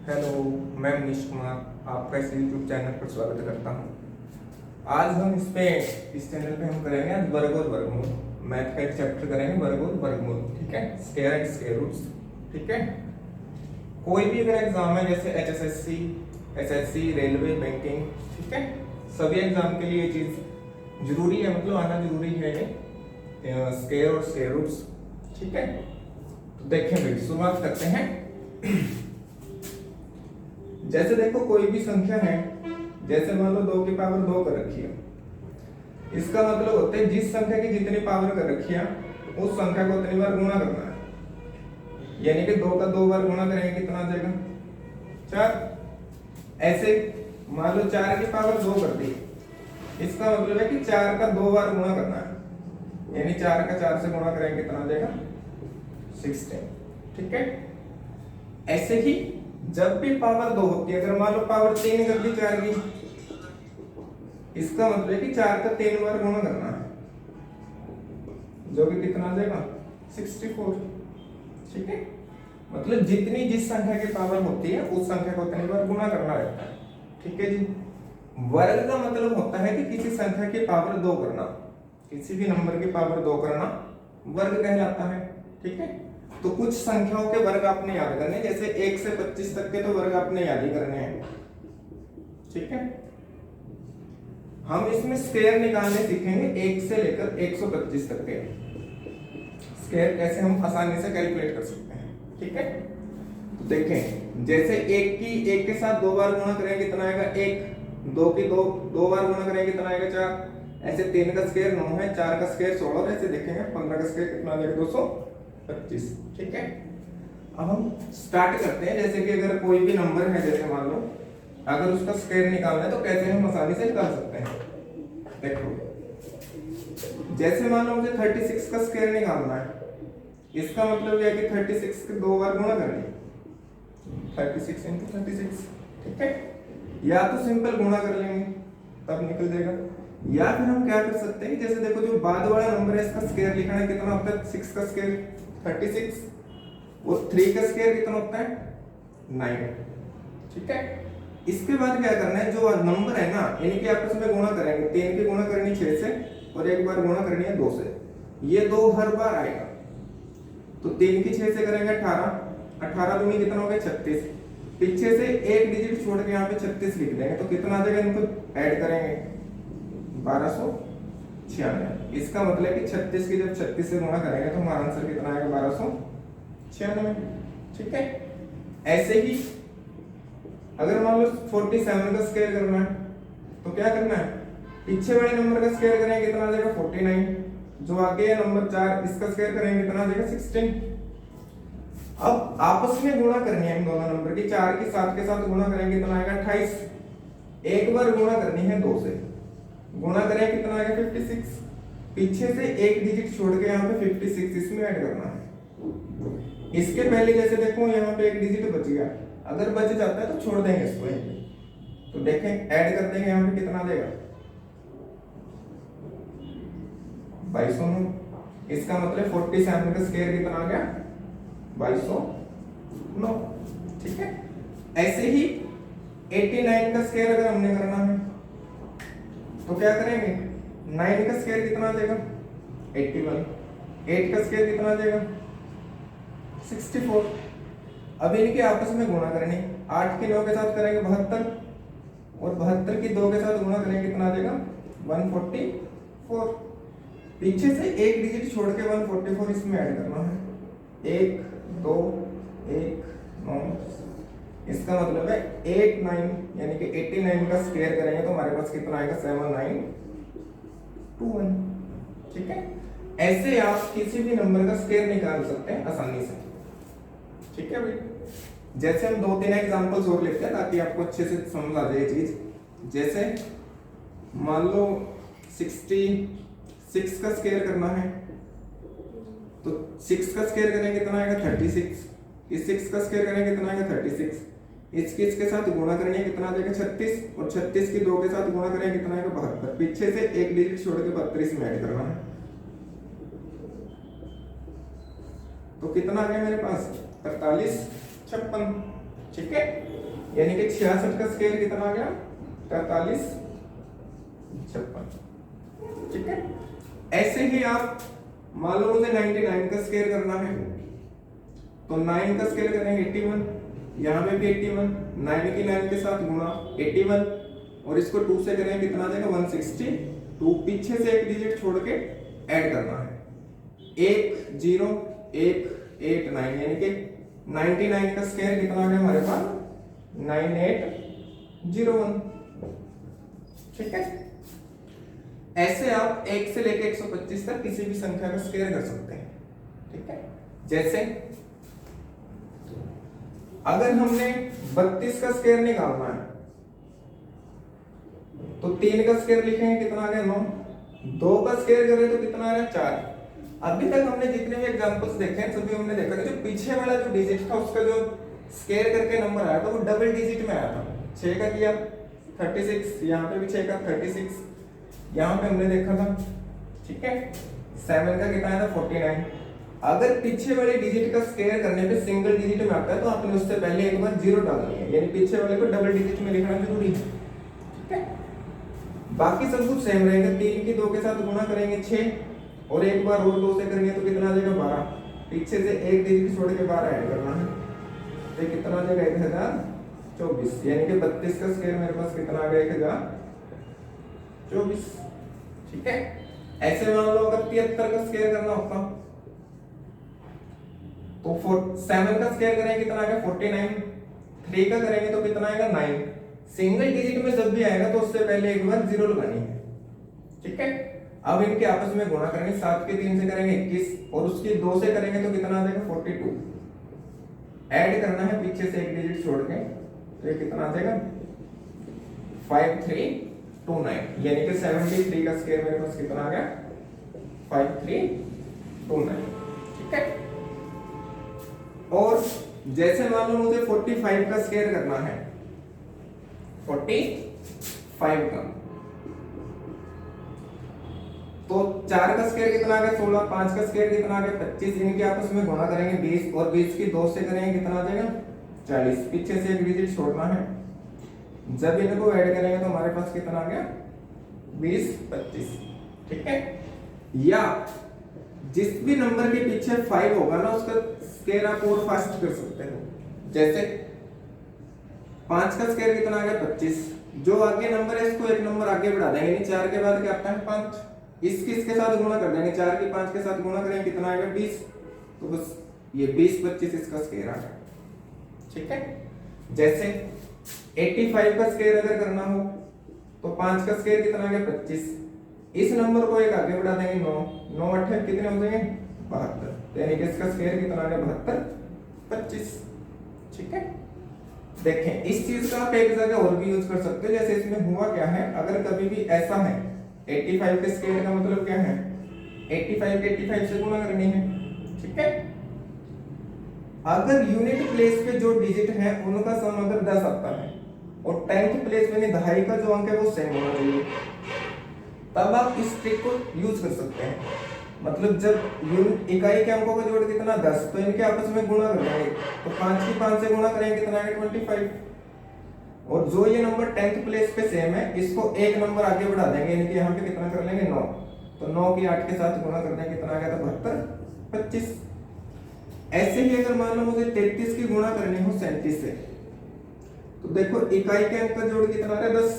Hello, मैं मनीष कुमार आपका इस यूट्यूब चैनल पर स्वागत करता हूँ। आज हम इस चैनल पे हम करेंगे आज वर्ग और वर्गमूल। मैथ का एक चैप्टर करेंगे वर्ग और वर्गमूल, ठीक है। स्क्वायर एंड स्क्वायर रूट्स, ठीक है। कोई भी अगर एग्जाम है जैसे HSSC, SSC, रेलवे, बैंकिंग, ठीक है, सभी एग्जाम के लिए ये चीज जरूरी है, मतलब आना जरूरी है ये स्क्वायर और स्क्वायर रूट्स, ठीक है। तो देखें भाई, शुरुआत करते हैं। जैसे देखो कोई भी संख्या है, जैसे मान लो 2 की पावर 2 कर रखी है, इसका मतलब होता है जिस संख्या की जितनी पावर कर रखी है उस संख्या को उतनी बार गुणा करना है। यानी कि 2 का 2 बार गुणा करेंगे कितना आ जाएगा? 4। ऐसे मान लो 4 की पावर 2 कर दी, इसका मतलब है कि 4 का 2 बार गुणा करना है, यानी 4 का 4 से गुणा करेंगे कितना आ जाएगा? 16, ठीक है। ऐसे ही जब भी पावर 2 होती है, अगर मान लो पावर 3 कर दी 4 की, इसका मतलब है कि 4 का 3 बार गुणा करना है, जो कि कितना आ जाएगा? 64, ठीक है। मतलब जितनी जिस संख्या की पावर होती है उस संख्या को उतनी बार गुणा करना रहता है, ठीक है जी। वर्ग का मतलब होता है कि किसी संख्या की पावर 2 करना, किसी भी नंबर की पावर 2 करना वर्ग कहलाता है, ठीक है। तो कुछ संख्याओं के वर्ग आपने याद करने, जैसे 1 से 25 तक के तो वर्ग आपने याद ही करने हैं, ठीक है। हम इसमें स्क्वायर निकालने सीखेंगे 1 से लेकर 125 तक के स्क्वायर कैसे हम आसानी से कैलकुलेट कर सकते हैं, ठीक है। तो देखें, जैसे 1 के साथ 2 बार गुणा करेंगे कितना आएगा? 1। 2 की 2 बार गुणा करेंगे कितना आएगा? 4। ऐसे 3 का स्क्वायर 9 है, 4 का स्क्वायर 16, और ऐसे देखेंगे 15 का स्क्वायर कितना आ जाएगा? 225, ठीक है। अब हम स्टार्ट करते हैं। जैसे कि अगर कोई भी नंबर है, जैसे मान लो अगर उसका स्क्वायर निकालना है तो कैसे हम आसानी से निकाल सकते हैं? देखो, जैसे मान लो मुझे 36 का स्क्वायर निकालना है, इसका मतलब यह है कि 36 के 2 बार गुणा करनी, 36 into 36, ठीक है। या तो सिंपल गुणा कर लेंगे तब निकल जाएगा, या फिर हम क्या कर सकते हैं, जैसे देखो जो बाद वाला नंबर है इसका स्क्वायर लिखना है, कितना होता है? 6 का स्क्वायर 36, और 3 का स्क्वायर कितना होता है? 9, ठीक है। इसके बाद क्या करना है, जो नंबर है ना इनके आपस में गुणा करेंगे। 3 की गुणा करनी 6 से, और एक बार गुणा करनी है 2 से। ये 2 हर बार आएगा, तो 3 की 6 से करेंगे 18, 18 दूनी कितना हो गया? 36। पीछे से एक डिजिट छोड़ के यहाँ पे 36 लिख देंगे, तो कितना आ जाएगा? इनको ऐड करेंगे 1296। इसका मतलब है कि 36 की जब 36 से गुणा करेंगे तो हमारा आंसर कितना आएगा? 1296, ठीक है। ऐसे ही अगर मान लो 47 का स्क्वायर करना है तो क्या करना है? पीछे वाले नंबर का स्क्वायर करेंगे कितना आ जाएगा? 49। जो आगे है नंबर 4, इसका स्क्वायर करेंगे कितना आ जाएगा? 16। अब आपस में गुणा करनी है इन दोनों नंबर की। 4 की 7 के साथ गुणा करेंगे कितना आएगा? 28। एक बार गुणा करनी है 2 से, गुणा करें कितना आएगा? 56। पीछे से एक डिजिट छोड़ के यहाँ पे 56 इसमें ऐड करना है। इसके पहले जैसे देखो यहाँ पे एक डिजिट बच गया, अगर बच जाता है तो छोड़ देंगे इसको यहीं पे। तो देखें, ऐड कर देंगे यहाँ पे कितना देगा? 2209। इसका मतलब 47 का स्क्वायर कितना आ गया? 2209, ठीक है। ऐसे ही 89 का स्क्वायर अगर हमने करना है तो क्या करेंगे? 9 का स्क्वायर कितना आ जाएगा? 81। 8 का स्क्वायर कितना आ जाएगा? 64। अब इनके आपस में गुणा करेंगे। 8 की 9 के साथ करेंगे 72, और 72 की 2 के साथ गुणा करेंगे कितना आ जाएगा? 144। पीछे से एक डिजिट छोड़ के 144 इसमें ऐड करना है। 1 2 1 9, इसका मतलब है 8 9, यानी कि 89 का स्क्वायर करेंगे तो हमारे पास कितना आएगा? 7921, ठीक है। ऐसे आप किसी भी नंबर का स्क्वायर निकाल सकते हैं आसानी से, ठीक है भाई। जैसे हम 2-3 एग्जांपल्स और लेते हैं ताकि आपको अच्छे से समझ आ जाए चीज। जैसे मान लो 66 का स्क्वायर करना है, तो 6 का स्क्वायर करेंगे कितना आएगा? 36। इस 6 का स्क्वायर करेंगे कितना आएगा? 36। इसके साथ गुणा करेंगे कितना आ जाएगा? 36, और 36 की 2 के साथ गुणा करेंगे कितना आएगा? 72। पीछे से एक डिजिट छोड़ के 32 में ऐड करना है, तो कितना आ गया मेरे पास? 48 56, ठीक है, यानी कि 66 का स्क्वायर कितना आ गया 43 56। ठीक है, ऐसे ही आप मान लो मुझे 99 का स्क्वायर करना है तो 9 का स्क्वायर करेंगे 81, यहाँ पे भी 81, 9 की 9 के साथ गुणा 81 और इसको 2 से करेंगे कितना आ जाएगा 162, पीछे से एक डिजिट छोड़ के ऐड करना है 1 0 1 8 9, यानी कि 99 का स्क्वायर कितना आ गया हमारे पास 9801। ठीक है, ऐसे आप 1 से लेके 125 तक किसी भी संख्या का स्क्वायर कर सकते हैं। ठीक है, जैसे अगर हमने 32 का स्क्वायर निकालना है तो 3 का स्क्वायर लिखेंगे कितना आ गया 9, 2 का स्क्वायर करें तो कितना आ रहा है 4। अभी तक हमने जितने भी एग्जांपल्स देखे हैं सभी हमने देखा कि जो पीछे वाला जो डिजिट था उसका जो स्क्वायर करके नंबर आया था वो डबल डिजिट में आया था। 6 का किया 36, यहाँ पे भी 6 का 36, यहाँ पे हमने देखा था। ठीक है, 7 का कितना आया था 49। अगर पीछे वाले डिजिट का स्क्वायर करने पे सिंगल डिजिट में आता है तो आपने उससे पहले एक बार 0 डालनी है, यानी पीछे वाले को डबल डिजिट में लिखना जरूरी है। ठीक है, बाकी सब कुछ सेम रहेगा। 3 की 2 के साथ गुणा करेंगे 6 और एक बार और 2 से करेंगे तो कितना आ जाएगा 12, पीछे से एक डिजिट छोड़ के 12 ऐड करना है तो कितना आ जाएगा 1024, यानी कि 32 का स्क्वायर मेरे पास कितना आ गया 1024। ठीक है, ऐसे मान लो अगर 73 का स्क्वायर करना होता तो 7 का स्क्वायर करेंगे कितना आएगा 49, 3 का करेंगे तो कितना आएगा 9। सिंगल डिजिट में जब भी आएगा तो उससे पहले एक बार 0 लगानी है। ठीक है, अब इनके आपस में गुणा करेंगे, 7 के 3 से करेंगे 21 और उसकी 2 से करेंगे तो कितना आ जाएगा 42, ऐड करना है पीछे से एक डिजिट छोड़ के तो ये कितना आ जाएगा 5329, यानी कि 73 का स्क्वायर मेरे पास कितना आ गया 5329। ठीक है, और जैसे मान लो मुझे 45 का स्क्वायर करना है, 45 का तो 4 का स्क्वायर कितना आ गया 16, 5 का स्क्वायर कितना आ गया 25, इनके आपस में गुणा करेंगे 20 और 20 की 2 से करेंगे कितना आ जाएगा 40, पीछे से एक डिजिट छोड़ना है, जब इनको ऐड करेंगे तो हमारे पास कितना आ गया 20 25। ठीक है, या जिस भी नंबर के पीछे 5 होगा ना उसका स्क्वायर आप और फास्ट कर सकते हो। जैसे 5 का स्क्वायर कितना आ गया 25, जो आगे नंबर है इसको एक नंबर आगे बढ़ा देंगे, यानी 4 के बाद क्या आता है 5, इसके साथ गुणा कर देंगे, 4 की 5 के साथ गुणा करेंगे कितना आएगा 20, तो बस ये 20 25 इसका स्क्वायर आ गया। ठीक है, जैसे 85 का स्क्वायर अगर करना हो तो 5 का स्क्वायर कितना आ गया 25, इस नंबर को एक आगे बढ़ा देंगे 9, 9 8 कितने हो जाएंगे 72, यानी कि इसका स्क्वायर कितना आ गया 72 25। ठीक है, देखें इस चीज का आप एक जगह और भी यूज कर सकते हो। जैसे इसमें हुआ क्या है, अगर कभी भी ऐसा है 85 के स्क्वायर का मतलब क्या है 85 के 85 से गुणा करनी है। ठीक है, अगर यूनिट प्लेस पे जो डिजिट है उनका सम अगर 10 आता है और 10th प्लेस पे यानी दहाई का जो अंक है वो सेम होना चाहिए, तब आप इस ट्रिक को यूज कर सकते हैं। मतलब जब इकाई के अंकों का जोड़ कितना 10 तो इनके आपस में गुणा कर देंगे, तो 5 की 5 से गुणा करेंगे कितना आएगा 25, और जो ये नंबर 10th प्लेस पे सेम है इसको एक नंबर आगे बढ़ा देंगे, यानी कि यहाँ पे कितना कर लेंगे 9, तो 9 की 8 के साथ गुणा कर देंगे कितना आ गया था 72 25। ऐसे ही अगर मान लो मुझे 33 की गुणा करनी हो 37 से, तो देखो इकाई के अंक का जोड़ कितना आ रहा है 10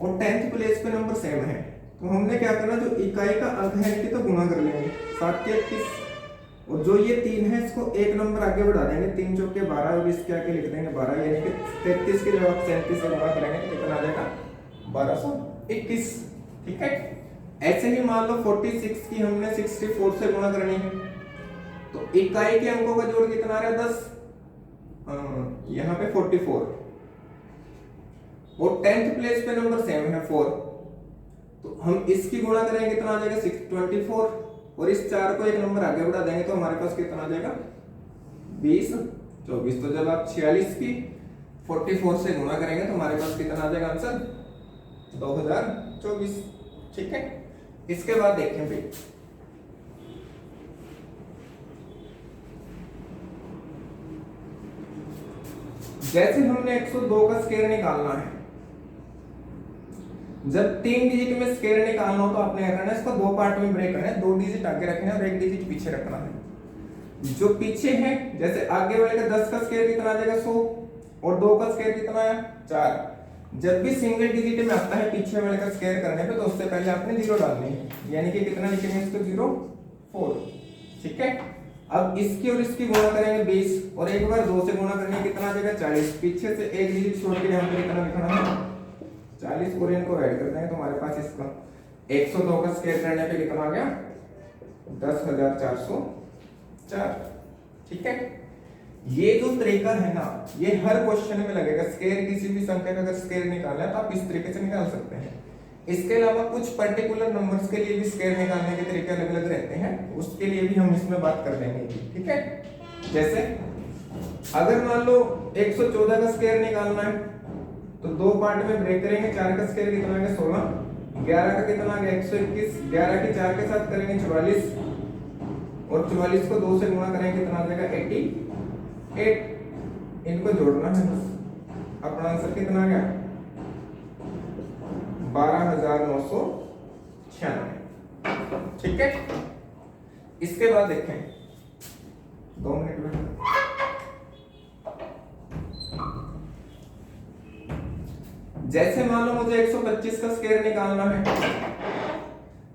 और 10th प्लेस पे नंबर सेम है, तो हमने क्या करना जो इकाई का अंक है इनकी तो गुणा कर लेंगे 7 के 31, और जो ये 3 है इसको एक नंबर आगे बढ़ा देंगे, 3 चौके 12 और इसके आगे लिख देंगे 12, यानी कि 33 के जब आप 37 से गुणा करेंगे तो कितना आ जाएगा 1221। ठीक है, ऐसे ही मान लो 46 की हमने 64 से गुणा करनी है, तो इकाई के अंकों का जोड़ कितना आ रहा है 10, यहाँ पे 44 और 10th प्लेस पे नंबर सेम है 4, तो हम इसकी गुणा करेंगे कितना आ जाएगा 624 और इस 4 को एक नंबर आगे बढ़ा देंगे तो हमारे पास कितना आ जाएगा 20 24। तो जब आप 46 की 44 से गुणा करेंगे तो हमारे पास कितना आ जाएगा आंसर 2024। ठीक है, इसके बाद देखें भाई जैसे हमने 102 का स्क्वायर निकालना है, जब 3 डिजिट में स्क्वायर निकालना हो तो आपने क्या करना है, इसको दो पार्ट में ब्रेक करना है, 2 डिजिट आगे रखना है और 1 डिजिट पीछे रखना है। जो पीछे है, जैसे आगे वाले का 10 का स्क्वायर कितना आ जाएगा 100 और 2 का स्क्वायर कितना आया 4। जब भी सिंगल डिजिट में आता है पीछे वाले का स्क्वायर करने पे तो उससे पहले आपने 0 डालनी है, यानी कि कितना लिखेंगे इसको 0 4। ठीक है, अब इसकी और इसकी गुणा करेंगे 20 और एक बार 2 से गुणा करने कितना आ जाएगा 40। पीछे से एक डिजिट छोड़ के यहाँ पे कितना लिखना है 40 और इनको ऐड कर देंगे तो हमारे पास इसका 102 का स्क्वायर करने पे कितना आ गया 10,404। ठीक है, ये जो तरीका है ना ये हर क्वेश्चन में लगेगा। स्क्वायर किसी भी संख्या का अगर स्क्वायर निकालना है तो आप इस तरीके से निकाल सकते हैं। इसके अलावा कुछ पर्टिकुलर नंबर्स के लिए भी स्क्वायर निकालने के तरीके अलग अलग रहते हैं, उसके लिए भी हम इसमें बात कर लेंगे। ठीक है, जैसे अगर मान लो 114 का स्क्वायर निकालना है तो दो पार्ट में ब्रेक करेंगे। 4 का स्क्वायर कितना आ गया 16, 11 का कितना आ गया 121, 11 के 4 के साथ करेंगे 44 और 44 को 2 से गुणा करेंगे कितना आ जाएगा 88। इनको जोड़ना है बस, अपना आंसर कितना आ गया 12,996। ठीक है, इसके बाद देखें 2 मिनट में, जैसे मान लो मुझे 125 का स्क्वायर निकालना है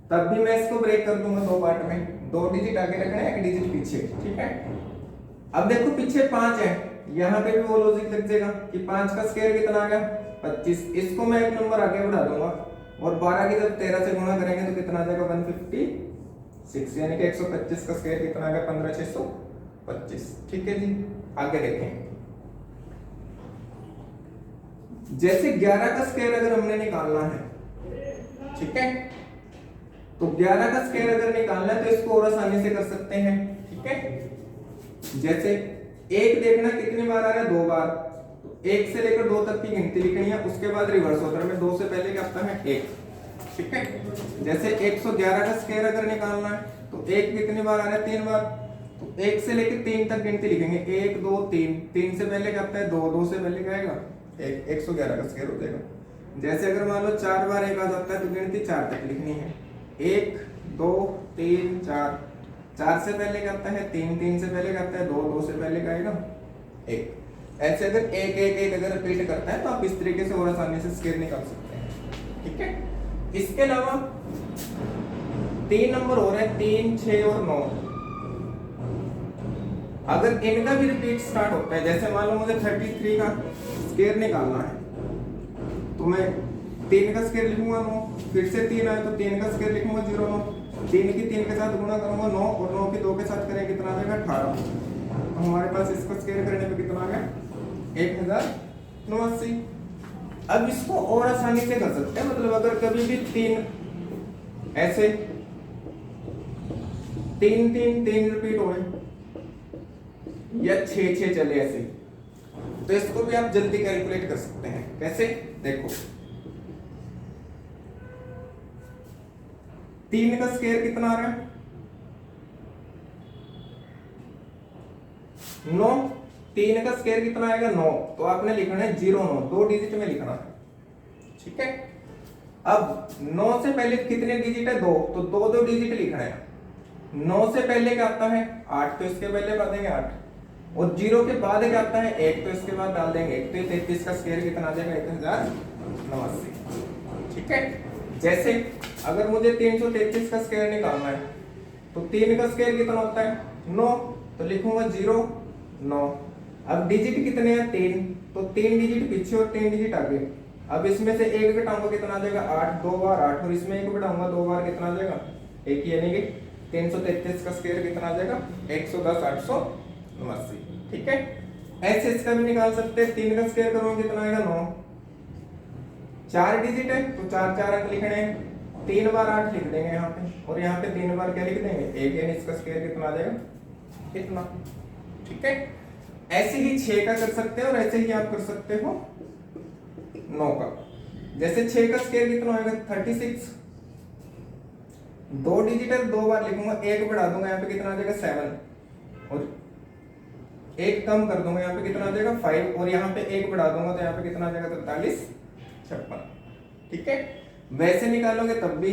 तब भी मैं इसको ब्रेक कर दूंगा दो पार्ट में, 2 डिजिट आगे रखना है 1 डिजिट पीछे। ठीक है, अब देखो पीछे 5 है, यहाँ पे भी वो लॉजिक लग जाएगा कि 5 का स्क्वायर कितना आ गया 25। इसको मैं एक नंबर आगे बढ़ा दूंगा और 12 की जब 13 से गुणा करेंगे तो कितना आ जाएगा 156, यानी कि 125 का स्क्वायर कितना आ गया 15,625। ठीक है जी, आगे देखें। जैसे 11 का स्क्वायर अगर हमने निकालना है, ठीक है, तो 11 का स्क्वायर अगर निकालना है तो इसको और आसानी से कर सकते हैं। ठीक है, जैसे एक देखना कितनी बार आ रहा है 2 बार, तो 1 से लेकर 2 तक की गिनती लिखनी है, उसके बाद रिवर्स होता है 2 से पहले क्या आता है 1। ठीक है, जैसे 111 का स्क्वायर अगर निकालना है तो 1 कितनी बार आ रहा है 3 बार, तो 1 से लेकर 3 तक गिनती लिखेंगे 1 2 3, 3 से पहले क्या आता है 2, 2 से पहले क्या आएगा 111 का स्क्वायर हो जाएगा। जैसे अगर मान लो 4 बार 1 आ जाता है तो गिनती 4 तक लिखनी है, 1 2 3 4, 4 से पहले क्या आता है 3, 3 से पहले क्या आता है 2, 2 से पहले क्या आएगा 1। ऐसे अगर 1 1 1 अगर रिपीट करता है तो आप इस तरीके से और आसानी से स्क्वायर निकाल सकते हैं। ठीक है, इसके अलावा 3 नंबर और है 3 6 और 9। अगर इनका भी रिपीट स्टार्ट होता है, जैसे मान लो मुझे 33 का स्क्वायर निकालना है तो मैं 3 का स्क्वायर लिखूंगा 9, फिर से 3 आए तो 3 का स्क्वायर लिखूंगा 0 9, 3 की 3 के साथ गुणा करूंगा 9 और 9 की 2 के साथ करें कितना आ जाएगा 18। तो हमारे पास इसका स्क्वायर करने पे कितना आ गया 1089। अब इसको और आसानी से कर सकते हैं, मतलब अगर कभी भी 3 ऐसे 3 3 3 रिपीट हो या 6 6 चले ऐसे, तो इसको भी आप जल्दी कैलकुलेट कर सकते हैं। कैसे, देखो 3 का स्क्वायर कितना आ रहा है 9, 3 का स्क्वायर कितना आएगा 9, तो आपने लिखना है 0 9, 2 डिजिट में लिखना है। ठीक है, अब 9 से पहले कितने डिजिट है 2, तो 2 2 डिजिट लिखना है। 9 से पहले क्या आता है 8, तो इसके पहले डाल देंगे 8 और 0 के बाद क्या आता है 1, तो इसके बाद डाल देंगे 1, तो 33 का स्क्वायर कितना आ जाएगा 1089। ठीक है, जैसे अगर मुझे 333 का स्क्वायर निकालना है तो 3 का स्क्वायर कितना होता है 9, तो लिखूंगा 0 9। अब डिजिट कितने हैं 3, तो 3 डिजिट पीछे और 3 डिजिट आगे। अब इसमें से 1 घटाऊंगा कितना आ जाएगा 8, 2 बार 8 और इसमें 1 घटाऊंगा 2 बार कितना आ जाएगा 1, यानी कि 333 का स्क्वायर कितना आ जाएगा 110 889। ठीक है, ऐसे इसका भी निकाल सकते हैं। 3 का स्क्वायर करोगे कितना आएगा 9, 4 डिजिट है तो 4 4 अंक लिखने हैं, 3 बार 8 लिख देंगे यहाँ पे और यहाँ पे 3 बार क्या लिख देंगे 1, यानी इसका स्क्वायर कितना आ जाएगा इतना। ठीक है, ऐसे ही 6 का कर सकते हैं और ऐसे ही आप कर सकते हो 9 का। जैसे 6 का स्क्वायर कितना होगा 36, 2 डिजिट है 2 बार लिखूंगा, 1 बढ़ा दूंगा यहाँ पे कितना आ जाएगा 7 और एक कम कर दूंगा, यहाँ पे कितना आ जाएगा 5, और यहाँ पे एक बढ़ा दूंगा तो यहाँ पे कितना आ जाएगा 43 56। ठीक है, वैसे निकालोगे तब भी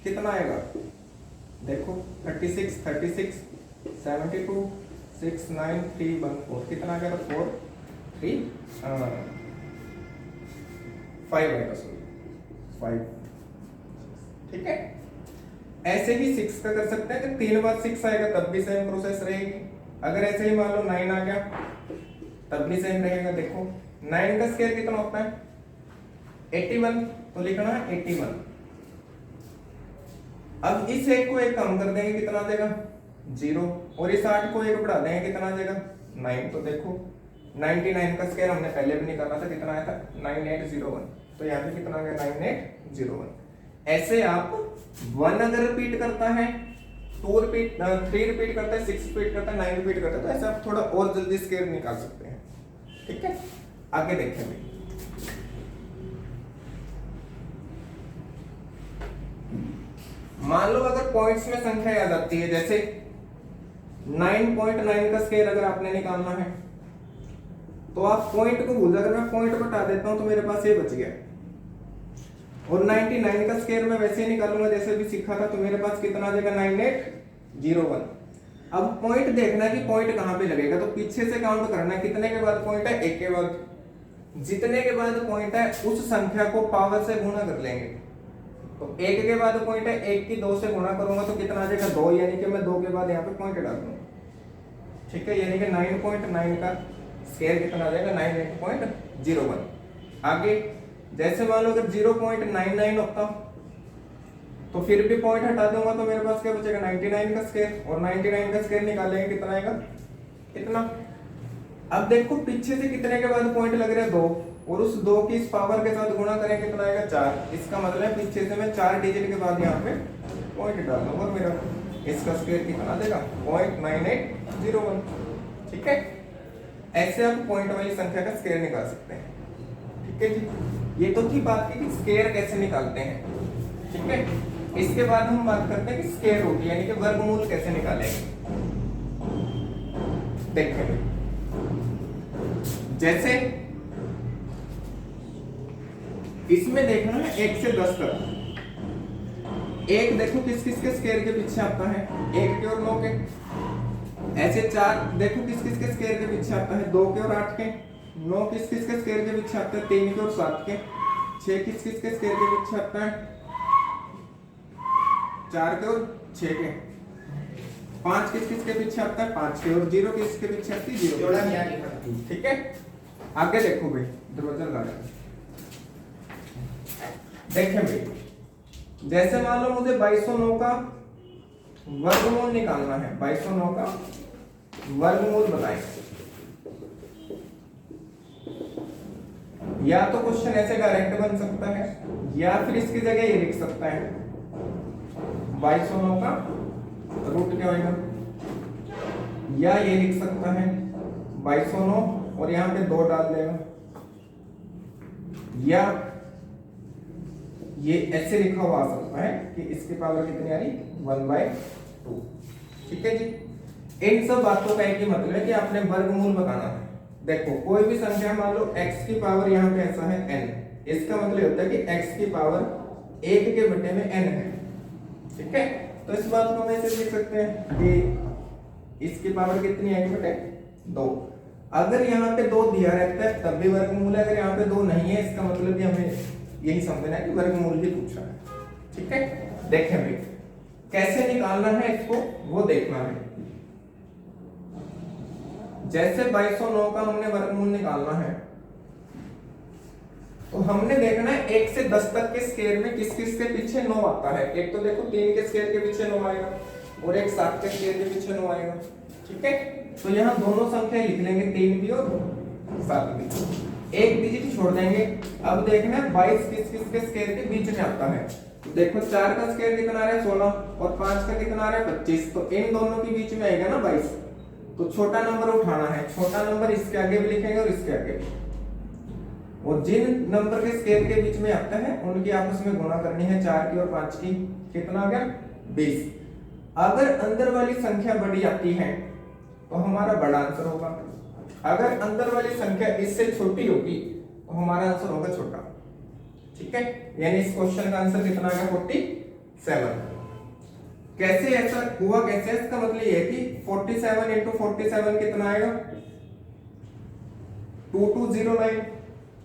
कितना आएगा, देखो 36 36 72 6 9 3 1 4, कितना आ गया 4 3 5 आएगा, सॉरी 5। ठीक है, ऐसे ही 6 का कर सकते हैं कि 3 बार 6 आएगा तब भी सेम प्रोसेस रहेगी। अगर ऐसे ही मान लो 9 आ गया तब भी सेम रहेगा। देखो 9 का स्क्वायर कितना होता है 81, तो लिखना है 81। अब इस एक को एक कम कर देंगे, कितना आ जाएगा 0, और इस 8 को एक बढ़ा देंगे, कितना आ जाएगा 9। तो देखो 99 का स्क्वायर हमने पहले भी निकाला था, कितना आया था 9801, तो यहाँ पे कितना आ गया 9801। ऐसे आप 1 अगर रिपीट करता है, 2 रिपीट 3 रिपीट करता है, 6 रिपीट करता है, 9 रिपीट करता है, तो ऐसे आप थोड़ा और जल्दी स्क्वायर निकाल सकते हैं। ठीक है, आगे देखेंगे। मान लो अगर पॉइंट्स में संख्या याद आती है, जैसे 9.9 का स्क्वायर अगर आपने निकालना है तो आप पॉइंट को भूल, अगर मैं पॉइंट बता देता हूं तो मेरे पास ये बच गया। और 99 का स्क्वायर मैं वैसे ही निकालूंगा जैसे भी सीखा था, तो मेरे पास कितना आ जाएगा 9801। अब पॉइंट देखना है कि पॉइंट कहां पे लगेगा, तो पीछे से काउंट करना है, कितने के बाद पॉइंट है, 1 के बाद। जितने के बाद पॉइंट है उस संख्या को पावर से गुणा कर लेंगे। तो 1 के बाद पॉइंट है, 1 की 2 से गुणा करूंगा तो कितना आ जाएगा 2, यानी कि मैं 2 के बाद यहाँ पे पॉइंट डाल दूंगा। ठीक है, यानी कि 9.9 का स्क्वायर कितना आ जाएगा 98.01। आगे जैसे मान लो अगर 0.99 होता तो फिर भी पॉइंट हटा दूंगा तो मेरे पास क्या बचेगा 99 का स्क्वायर, और 99 का स्क्वायर निकालेंगे कितना आएगा इतना। अब देखो पीछे से कितने के बाद पॉइंट लग रहे हैं 2, और उस 2 की इस पावर के साथ गुणा करें कितना आएगा 4। इसका मतलब है पीछे से मैं 4 डिजिट के बाद यहाँ पे पॉइंट डाल दूंगा और मेरा इसका स्क्वायर कितना देगा 0.9801। ठीक है, ऐसे आप पॉइंट वाली संख्या का स्क्वायर निकाल सकते हैं। ठीक है जी, ये तो थी बात की स्क्वायर कैसे निकालते हैं। ठीक है, इसके बाद हम बात करते हैं कि स्क्वायर रूट यानी कि वर्गमूल कैसे निकालेंगे। देखेंगे जैसे इसमें देखना है 1 से 10 तक। 1 देखो किस किस के स्क्वायर के पीछे आता है, 1 के और 9 के। ऐसे 4 देखो किस किस के स्क्वायर के पीछे आता है, 2 के और 8 के। 9 किस किस के स्क्वायर के पीछे आता है, 3 के और 7 के। 6 किस किस के स्क्वायर के पीछे आता है, 4 के और 6 के। 5 किस किस के पीछे आता है, 5 के। और 0 किस के पीछे आती है, 0। ठीक है, आगे देखो भाई, दरवाजा लगा दो। देखें भाई, जैसे मान लो मुझे 2209 का वर्गमूल निकालना है, 2209 का वर्गमूल बताएं। या तो क्वेश्चन ऐसे डायरेक्ट बन सकता है, या फिर इसकी जगह ये लिख सकता है 2209 का रूट क्या होगा, या ये लिख सकता है 2209 और यहाँ पे 2 डाल देगा, या ये ऐसे लिखा हुआ आ सकता है कि इसकी पावर कितनी आ रही 1/2। ठीक है जी, इन सब बातों का एक ही मतलब है कि आपने वर्गमूल बताना है। देखो कोई भी संख्या मान लो x की पावर यहाँ पे ऐसा है n, इसका मतलब होता है कि x की पावर 1 के बटे में n है। ठीक है, तो इस बात को हम ऐसे लिख सकते हैं कि इसकी पावर कितनी है 1 बटे 2। अगर यहाँ पे 2 दिया रहता है तब भी वर्गमूल है, अगर यहाँ पे 2 नहीं है इसका मतलब भी हमें यही समझना है कि वर्गमूल ही पूछा है। ठीक है, देखें भाई कैसे निकालना है इसको वो देखना है। जैसे 2209 का हमने वर्गमूल निकालना है तो हमने देखना है 1 से 10 तक के स्क्वायर में किस किस के पीछे 9 आता है। एक तो देखो 3 के स्क्वायर के पीछे 9 आएगा और एक 7 के स्क्वायर के पीछे 9 आएगा। ठीक है, तो यहाँ दोनों संख्या लिख लेंगे, 3 भी और 7 भी, एक डिजिट छोड़ देंगे। अब देखना है 22 किस किस के स्क्वायर के बीच में आता है। तो देखो 4 का स्क्वायर कितना आ रहा है 16 और 5 का कितना आ रहा है 25, तो इन दोनों के बीच में आएगा ना 22। तो छोटा नंबर उठाना है, छोटा नंबर इसके आगे भी लिखेंगे और इसके आगे भी, और जिन नंबर के स्क्वायर के बीच में आता है उनकी आपस में गुणा करनी है, 4 की और 5 की। कितना आ गया 20। अगर अंदर वाली संख्या बड़ी आती है तो हमारा बड़ा आंसर होगा। अगर अंदर वाली संख्या इससे छोटी होगी तो हमारा आंसर होगा छोटा। ठीक है, यानी इस क्वेश्चन का आंसर कितना आएगा 47। कैसे ऐसा हुआ, कैसे? इसका मतलब ये है कि 47 इंटू 47 कितना आएगा 2209।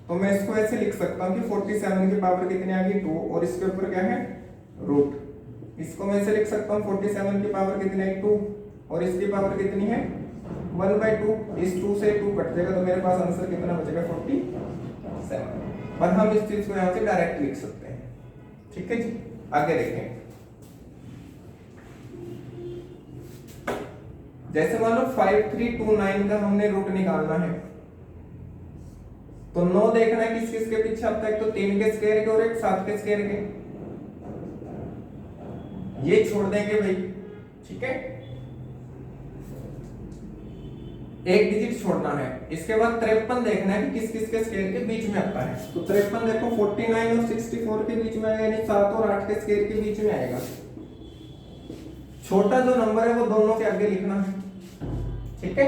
तो मैं इसको ऐसे लिख सकता हूं कि 47 की पावर कितनी आ गई 2 और इसके ऊपर क्या है रूट। इसको मैं ऐसे लिख सकता हूं 47 की पावर कितनी आई 2 और इसकी पावर कितनी है 1/2। इस 2 से 2 कट जाएगा तो मेरे पास आंसर कितना बचेगा 47। और हम इस चीज को यहां से डायरेक्ट लिख सकते हैं। ठीक है जी, आगे देखें। जैसे मान लो 5329 का हमने रूट निकालना है तो 9 देखना है किस किस के पीछे आता है, तो 3 के स्क्वायर के और एक 7 के स्क्वायर के, ये छोड़ देंगे भाई। ठीक है, एक डिजिट छोड़ना है। इसके बाद 53 देखना है कि किस किस के स्क्वायर के बीच में आता है, तो 53 देखो 49 और 64 के बीच में आएगा, यानी 7 और 8 के स्क्वायर के बीच में आएगा। छोटा जो नंबर है वो दोनों के आगे लिखना है। ठीक है,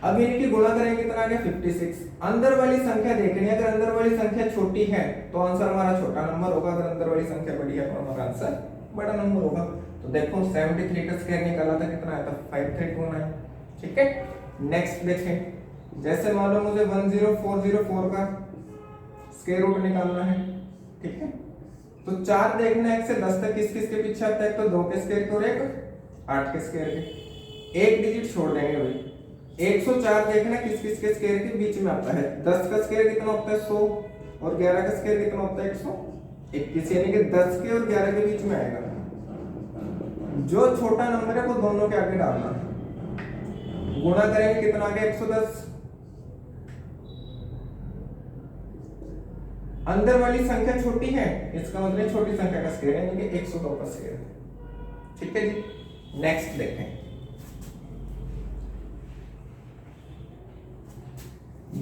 अब इनकी गुणा करेंगे कितना आ गया 56। अंदर वाली संख्या देखनी है, अगर अंदर वाली संख्या छोटी है तो आंसर हमारा छोटा नंबर होगा, अगर अंदर वाली संख्या बड़ी है तो हमारा आंसर बड़ा नंबर होगा। तो देखो 73 का स्क्वायर निकाला था, कितना आया था 5329। ठीक है, नेक्स्ट देखें। जैसे मान लो मुझे 10404 का स्क्वायर रूट निकालना है। ठीक है, तो 4 देखना है 1 से 10 तक किस किस के पीछे आता है, तो 2 के स्क्वायर के और एक 8 के स्क्वायर के, एक डिजिट छोड़ देंगे भाई। 104 देखना किस किस के स्क्वायर के बीच में आता है, 10 का स्क्वायर कितना होता है 100 और 11 का स्क्वायर कितना होता है 121, यानी कि 10 के और 11 के बीच में आएगा। जो छोटा नंबर है वो दोनों के आगे डालना है। गुणा करेंगे कितना आ गया 110। अंदर वाली संख्या छोटी है, इसका मतलब छोटी संख्या का स्क्वायर यानी कि 102 का स्क्वायर। ठीक है जी, नेक्स्ट देखें।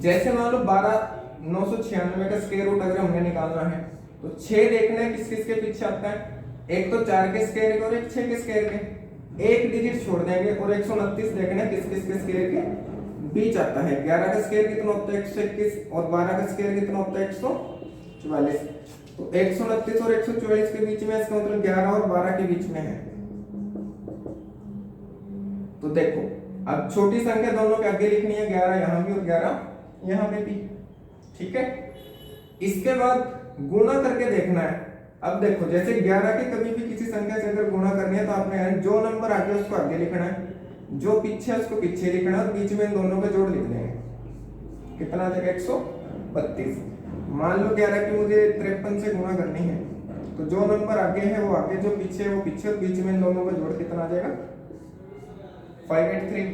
जैसे मान लो 12996 का स्क्वायर रूट अगर हमने निकालना है तो 6 देखना है किस किस के पीछे आता है, एक तो 4 के स्क्वायर के और एक 6 के स्क्वायर के, एक डिजिट छोड़ देंगे। और 129 देखना है किस किस के स्क्वायर के बीच आता है, 11 का स्क्वायर कितना होता है 121 और 12 का स्क्वायर कितना होता है 144। तो 129 और 144 के बीच में, इसका मतलब 11 और 12 के बीच में है। तो देखो अब छोटी संख्या दोनों के आगे लिखनी है, 11 यहां भी और 11 यहां पे भी। ठीक है, इसके बाद गुणा करके देखना है। अब देखो जैसे 11 के कभी भी किसी संख्या से अगर गुणा करनी है तो आपने जो नंबर आगे उसको आगे लिखना है, जो पीछे उसको पीछे लिखना है और बीच में इन दोनों का जोड़ लिख देंगे। कितना आ जाएगा 132। मान लो 11 की मुझे 53 से गुणा करनी है तो जो नंबर आगे है वो आगे, जो पीछे है वो पीछे और बीच में इन दोनों का जोड़ कितना आ जाएगा 583।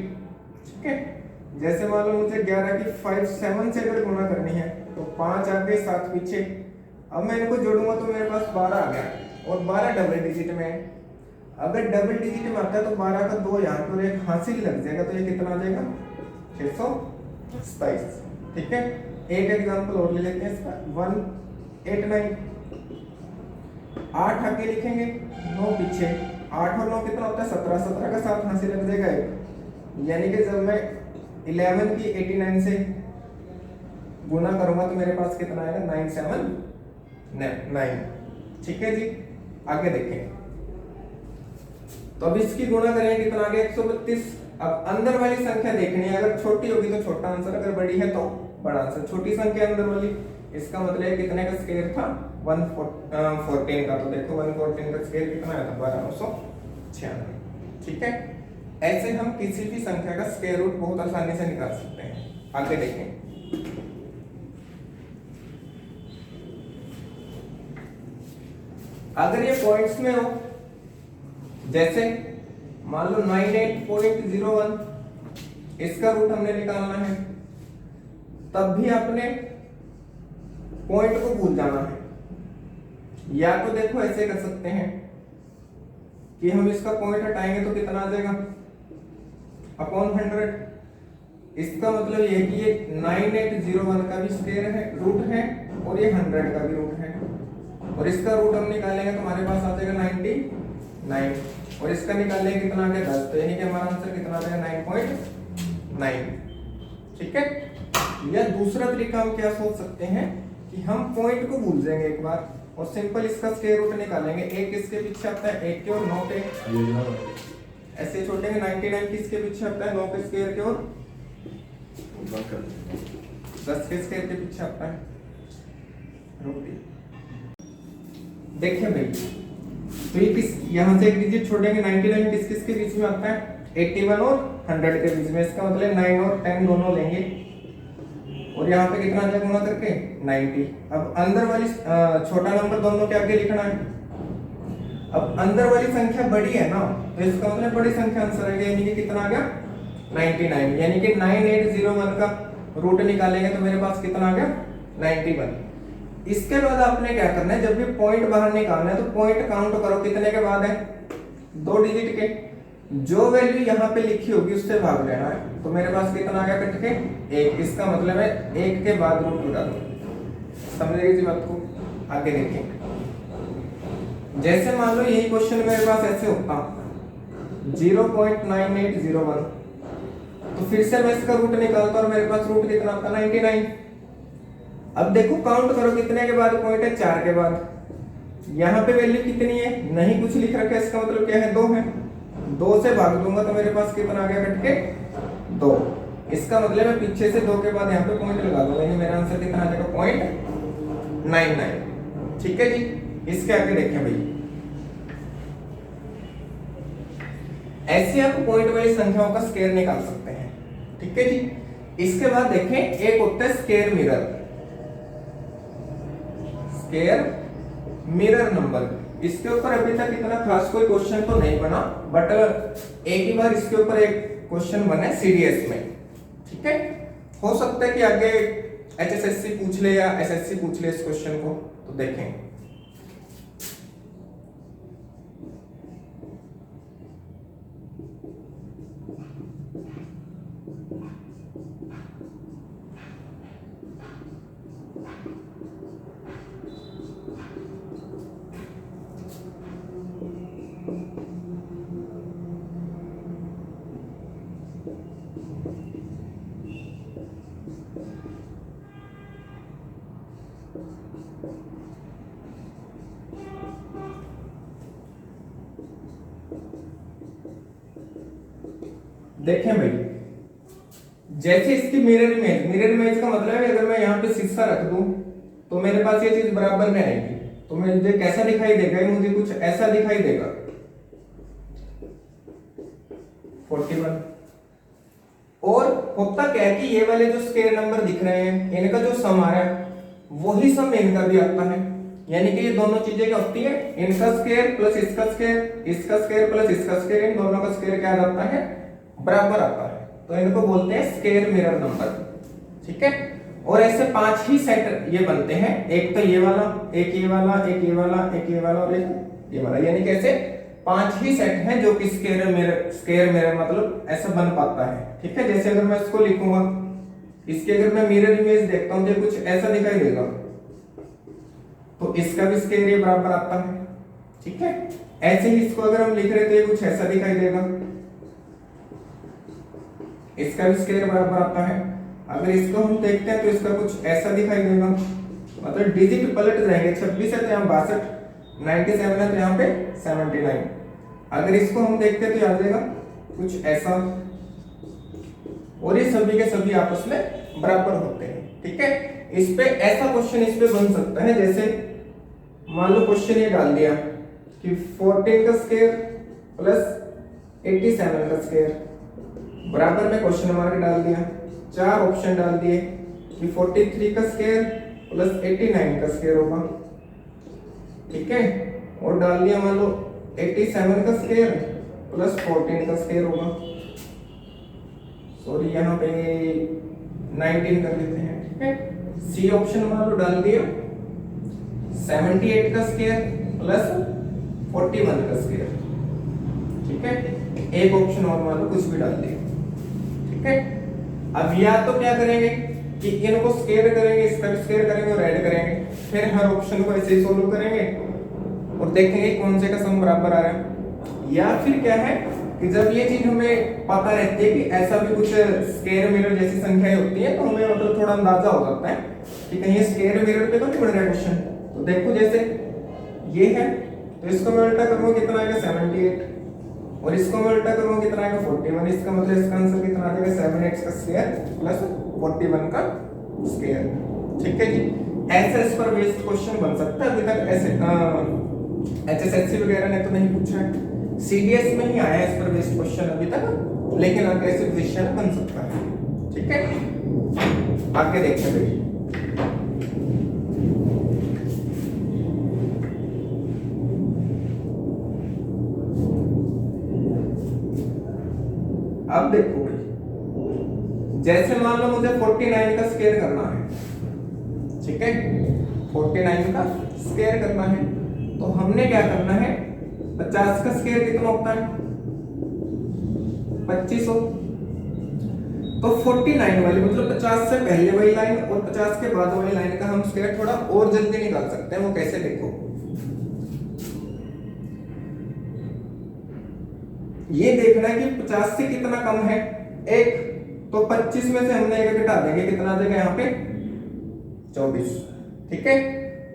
ठीक है, जैसे मान लो मुझे 11 की 57 से अगर गुणा करनी है तो 5 आगे 7 पीछे। अब मैं इनको जोड़ूंगा तो मेरे पास 12 आ गया और 12 डबल डिजिट में है। अगर डबल डिजिट में आता है तो 12 का 2 यहाँ पर एक हासिल लग जाएगा, तो ये कितना आ जाएगा 627। ठीक है, एक एग्जांपल और ले लेते हैं इसका 189। 8 आगे लिखेंगे 9 पीछे, 8 और 9 कितना होता है 17, 17 का 7 हासिल लग जाएगा एक, यानी कि जब मैं 11 की 89 से गुना करूंगा तो मेरे पास कितना आएगा 979। ठीक है जी, आगे देखें। तो अब इसकी गुणा करेंगे कितना आ गया 132। अब अंदर वाली संख्या देखनी है, अगर छोटी होगी तो छोटा आंसर, अगर बड़ी है तो बड़ा आंसर। छोटी संख्या अंदर वाली, इसका मतलब कितने का स्क्वायर था 114 का, तो देखो 114 का स्क्वायर कितना आया था 1296। ठीक है, ऐसे हम किसी भी संख्या का स्क्वायर रूट बहुत आसानी से निकाल सकते हैं। आगे देखें। अगर ये पॉइंट्स में हो, जैसे मान लो 98.01, इसका रूट हमने निकालना है, तब भी आपने पॉइंट को भूल जाना है। या तो देखो ऐसे कर सकते हैं कि हम इसका पॉइंट हटाएंगे तो कितना आ जाएगा अपॉन 100। इसका मतलब ये कि ये 9801 का भी स्क्वायर है, रूट है, और ये 100 का भी रूट है, और इसका रूट हम निकालेंगे तो हमारे पास आ जाएगा 99। और इसका निकाल लेंगे कितना आ गया 10, तो यानी कि हमारा आंसर कितना आ गया 9.9। ठीक है। या दूसरा तरीका हम क्या सोच सकते हैं कि हम पॉइंट को भूल जाएंगे एक बार और सिंपल इसका स्क्वायर रूट निकालेंगे। 1 किसके पीछे आता है 1 के और 9 के, ऐसे छोड़ेंगे। 99 किसके पीछे आता है 9 के स्क्वायर के और 10 के स्क्वायर के पीछे आता है। देखिए भाई, तो ये किस यहाँ से एक डिजिट छोड़ेंगे। 99 किस किस के बीच में आता है 81 और 100 के बीच में। इसका मतलब 9 और 10 दोनों लेंगे और यहाँ पे कितना आ जाएगा गुणा करके 90। अब अंदर वाली छोटा नंबर दोनों के आगे लिखना है। अब अंदर वाली संख्या बड़ी है ना, तो इसका मतलब बड़ी संख्या आंसर आएगा, यानी कि कितना आ गया 99। यानी कि 9801 का रूट निकालेंगे तो मेरे पास कितना आ गया 91। इसके बाद आपने क्या करना है, जब भी पॉइंट बाहर निकालना है तो पॉइंट काउंट करो कितने के बाद है 2 डिजिट के। जो वैल्यू यहाँ पे लिखी होगी उससे भाग लेना है। तो मेरे पास कितना आ गया कट के 1। इसका मतलब है 1 के बाद रूट लगा दो। समझ इस बात को, आगे देखें। जैसे मान लो यही क्वेश्चन मेरे पास ऐसे होता 0.9801, तो फिर से मैं इसका रूट निकालता और मेरे पास रूट कितना आता 99। अब देखो काउंट करो कितने के बाद पॉइंट है 4 के बाद। यहाँ पे वैल्यू कितनी है नहीं कुछ लिख रखा है, इसका मतलब क्या है 2 है। 2 से भाग दूंगा तो मेरे पास कितना आ गया कट के 2। इसका मतलब मैं पीछे से 2 के बाद यहाँ पे पॉइंट लगा दूंगा, यानी मेरा आंसर कितना आ जाएगा 0.99। ठीक है जी। इसके आगे देखें भाई, ऐसे आप पॉइंट वाली संख्याओं का स्क्वायर निकाल सकते हैं। ठीक है जी। इसके बाद देखें एक होता है square mirror. Square mirror number, इसके ऊपर अभी तक इतना खास कोई क्वेश्चन तो नहीं बना, बट एक ही बार इसके ऊपर एक क्वेश्चन बना है सीडीएस में। ठीक है। हो सकता है कि आगे एचएसएससी पूछ ले या एसएससी पूछ ले इस क्वेश्चन को, तो देखें। देखें भाई, जैसे इसकी मिरर इमेज का मतलब है अगर मैं यहाँ पे शीशा रख दूं तो मेरे पास ये चीज बराबर में आएगी। तो मुझे कैसा दिखाई देगा, मुझे कुछ ऐसा दिखाई देगा 41। और होता क्या है कि ये वाले जो स्क्वायर नंबर दिख रहे हैं इनका जो सम आ रहा है वही सम इनका भी आता है। यानी कि ये दोनों चीजें क्या होती है, इनका स्क्वायर प्लस इसका स्क्वायर, इसका स्क्वायर प्लस इसका स्क्वायर, इन दोनों का स्क्वायर क्या आता है बराबर आता है। तो इनको बोलते हैं स्क्वायर मिरर नंबर। ठीक है। और ऐसे 5 ही सेट ये बनते हैं, एक तो ये वाला, एक ये वाला, एक ये वाला, एक ये वाला और एक ये वाला। यानी कि ऐसे 5 ही सेट हैं जो कि स्क्वायर मिरर मतलब ऐसा बन पाता है। ठीक है। जैसे अगर मैं इसको लिखूंगा, इसके अगर मैं मिरर इमेज देखता हूं तो कुछ ऐसा दिखाई देगा, तो इसका भी स्क्वायर ये बराबर आता है। ठीक है। ऐसे ही इसको अगर हम लिख रहे तो ये कुछ ऐसा दिखाई देगा, इसका भी स्क्वायर बराबर आता है। अगर इसको हम देखते हैं तो इसका कुछ ऐसा दिखाई देगा, मतलब डिजिट पलट जाएंगे। 26 है तो यहाँ 62, 97 है तो यहाँ पे 79। अगर इसको हम देखते हैं तो आ जाएगा कुछ ऐसा, और ये सभी के सभी आपस में बराबर होते हैं। ठीक है। इस पे ऐसा क्वेश्चन इस पे बन सकता है, जैसे मान लो क्वेश्चन ये डाल दिया कि 14 का स्क्वायर प्लस 87 का स्क्वायर, बराबर में क्वेश्चन मार्क डाल दिया, 4 ऑप्शन डाल दिए कि 43 का स्क्वायर प्लस 89 का स्क्वायर होगा। ठीक है। और डाल दिया मान लो 87 का स्क्वायर प्लस 14 का स्क्वायर होगा। सॉरी यहाँ पे 19 कर देते हैं। ठीक है। सी ऑप्शन मान लो डाल दिया 78 का स्क्वायर प्लस 41 का स्क्वायर। ठीक है। एक ऑप्शन और मान लो कुछ भी डाल दिया। ठीक है। अब या तो क्या करेंगे कि इनको स्क्वायर करेंगे, इसका भी स्क्वायर करेंगे और ऐड करेंगे, फिर हर ऑप्शन को ऐसे ही सोल्व करेंगे और देखेंगे कौन से का सम बराबर आ रहा है। या फिर क्या है कि जब ये चीज हमें पता रहती है कि ऐसा भी कुछ स्क्वायर मिरर जैसी संख्याएं होती है, तो हमें मतलब थोड़ा अंदाजा हो जाता है कि कहीं स्क्वायर मिरर पे तो नहीं बन रहा क्वेश्चन। तो देखो जैसे ये है, तो इसको मैं उल्टा करूंगा कितना आएगा 78, और इसको मैं उल्टा करूंगा कितना आएगा 41। इसका मतलब इसका आंसर कितना आ जाएगा 7x का स्क्वायर प्लस 41 का स्क्वायर। ठीक है जी, ऐसा इस पर बेस्ड क्वेश्चन बन सकता है। अभी तक ऐसे एचएसएससी वगैरह ने तो नहीं पूछा है, सीडीएस में ही आया है इस पर बेस्ड क्वेश्चन अभी तक, लेकिन अब ऐसे क्वेश्चन बन सकता है। ठीक है, आगे देखते हैं। अब देखो जैसे मान लो मुझे 49 का स्क्वायर करना है, ठीक है, 49 का स्क्वायर करना है, तो हमने क्या करना है, 50 का स्क्वायर कितना होता है 2500। तो 49 वाली मतलब 50 से पहले वाली लाइन और 50 के बाद वाली लाइन का हम स्क्वायर थोड़ा और जल्दी निकाल सकते हैं। वो कैसे, देखो ये देखना है कि 50 से कितना कम है 1, तो 25 में से हमने 1 घटा देंगे, कितना आ जाएगा यहाँ पे 24। ठीक है,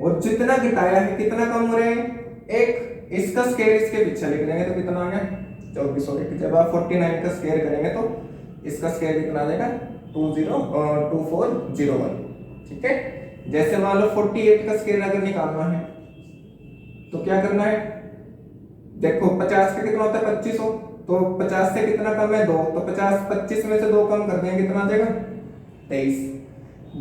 और जितना घटाया है कितना कम हो रहा है 1, इसका स्क्वायर इसके पीछे लिख देंगे तो कितना आ गया 24 हो गया। जब आप 49 का स्क्वायर करेंगे तो इसका स्क्वायर कितना आ जाएगा 2401। ठीक है, जैसे मान लो 48 का स्क्वायर अगर निकालना है तो क्या करना है, देखो 50 का कितना होता है 2500, तो 50 से कितना कम है 2, तो 50 25 में से 2 कम कर देंगे, कितना आ जाएगा 23।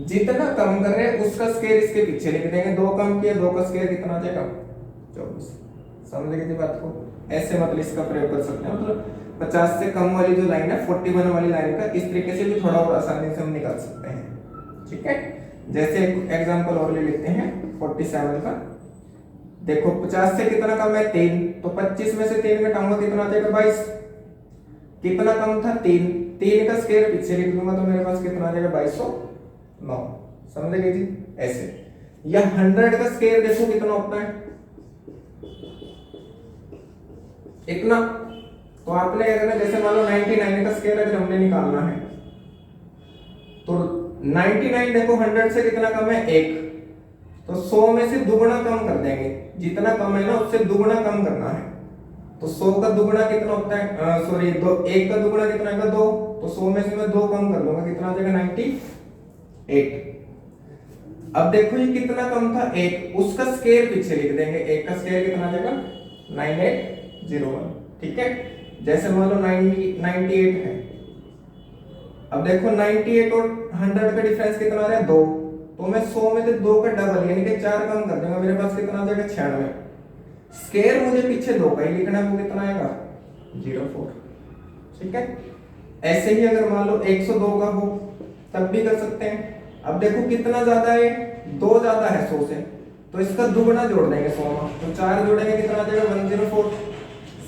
जितना कम कर रहे हैं उसका स्क्वायर इसके पीछे लिख देंगे, 2 कम किया, 2 का स्क्वायर कितना आ जाएगा 24। समझ गए बात को? ऐसे मतलब इसका प्रयोग कर सकते हैं, मतलब 50 से कम वाली जो लाइन है 41 वाली लाइन का इस तरीके से भी थोड़ा और आसानी से हम निकाल सकते हैं। ठीक है, जैसे एक एग्जांपल और ले लेते हैं 47 का। देखो 50 से कितना कम है 3, तो 25 में से 3 घटाऊंगा कितना आ जाएगा 22। कितना कम था 3 का स्क्वायर पीछे लिख दूंगा तो मेरे पास कितना आ जाएगा 2209। समझ गए जी? ऐसे। या 100 का स्क्वायर देखो कितना होता है इतना, तो आपने क्या करना, जैसे मान लो 99 का स्क्वायर अगर हमने निकालना है तो 99 देखो 100 से कितना कम है 1, तो 100 में से दुगुना कम कर देंगे, जितना कम है ना उससे दुगुना कम करना है। तो 100 का दुगुना कितना होता है, सॉरी 1 का दुगुना कितना आएगा 2, तो 100 में से मैं 2 कम कर लूंगा, कितना आ जाएगा 98। अब देखो ये कितना कम था 1, उसका स्क्वायर पीछे लिख देंगे, 1 का स्क्वायर कितना आ जाएगा 9801। ठीक है, जैसे मान लो 98 है, अब देखो 98 और 100 का डिफरेंस कितना आ रहा है 2, तो मैं 100 में से 2 का डबल यानी कि 4 कम कर दूंगा, मेरे पास कितना आ जाएगा 96। स्क्वायर मुझे पीछे 2 का ही लिखना है, वो कितना आएगा 04। ठीक है, ऐसे ही अगर मान लो 102 का हो तब भी कर सकते हैं। अब देखो कितना ज्यादा है 2 ज्यादा है 100 से, तो इसका दुगुना जोड़ देंगे 100 में, तो 4 जोड़ेंगे कितना आ जाएगा 104।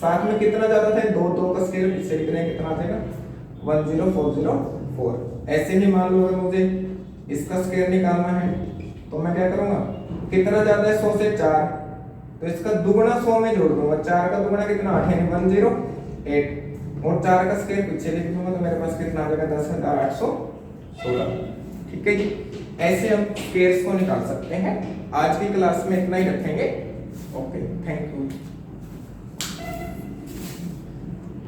साथ में कितना ज्यादा था 2 का स्क्वायर पीछे लिख देंगे, कितना आ जाएगा 10404। ऐसे ही मान लो अगर मुझे इसका स्क्वायर निकालना है तो मैं क्या करूंगा, कितना ज्यादा है 100 से 4, तो इसका दुगुना 100 में जोड़ दूंगा, 4 का दुगुना कितना 8 यानी 108, और 4 का स्क्वायर पीछे लिख दूंगा तो मेरे पास कितना आ जाएगा 10,816। ठीक है जी, ऐसे हम स्क्वायर्स को निकाल सकते हैं। आज की क्लास में इतना ही रखेंगे। Okay, thank you.